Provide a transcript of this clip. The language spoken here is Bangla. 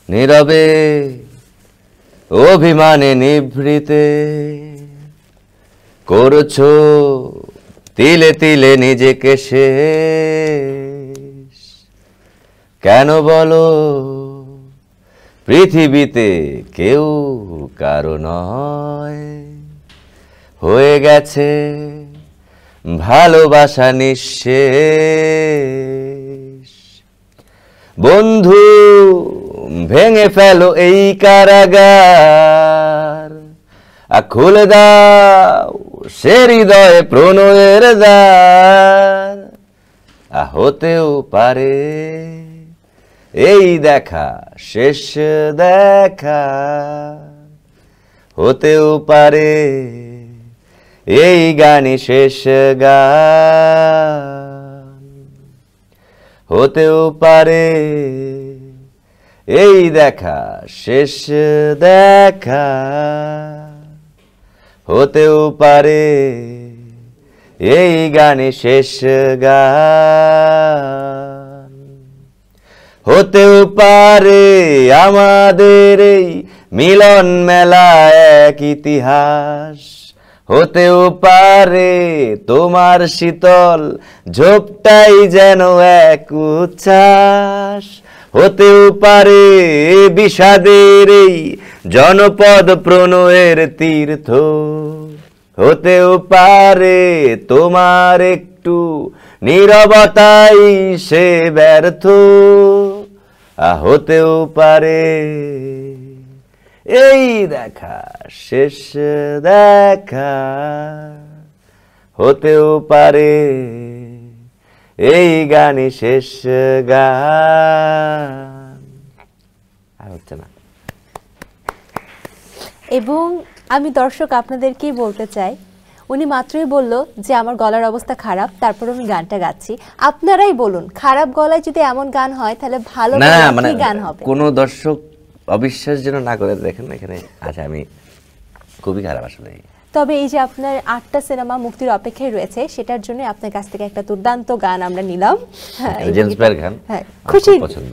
নীরবে অভিমানে নিভৃতে করছো তিলে তিলে নিজেকে শেষ। কেন বলো পৃথিবীতে কেউ কারো নয়, হয়ে গেছে ভালোবাসা নিঃশেষ। বন্ধু ভেঙে ফেলো এই কারাগার, খুলে দাও সে হৃদয়ে প্রণয়ের দ্বার। হতেও পারে এই দেখা শেষ দেখা, হতেও পারে এই গানই শেষ গান, হতেও পারে এই দেখা শেষ দেখা, হতেও পারে এই গানে শেষ গান। হতেও পারে আমাদের এই মিলন মেলা এক ইতিহাস, হতেও পারে তোমার শীতল ঝোপটাই যেন এক উচ্ছ্বাস, হতেও পারে বিষাদের এই জনপদ প্রণয়ের তীর্থ, হতেও পারে তোমার একটু নীরবতাই সে ব্যর্থ, হতেও পারে এই দেখা শেষ দেখা, হতেও পারে এই গানই শেষ গান। আর হচ্ছে না। এবং আমি দর্শক আপনাদেরকেই বলতে চাই, উনি মাত্রই বলল যে আমার গলার অবস্থা খারাপ, তারপর আমি গানটা গাচ্ছি। আপনারাই বলুন, খারাপ গলায় যদি এমন গান হয় তাহলে ভালো কি গান হবে? কোনো দর্শক অবিশ্বাস যেন না করে দেখেন এখানে আছে আমি খুবই খারাপ আসলে। তবে এই যে আপনার 8টা সিনেমা মুক্তির অপেক্ষায় রয়েছে, সেটার জন্য আপনার কাছ থেকে একটা দুর্দান্ত গান আমরা নিলাম। জেমস বের গান, খুশি পছন্দ।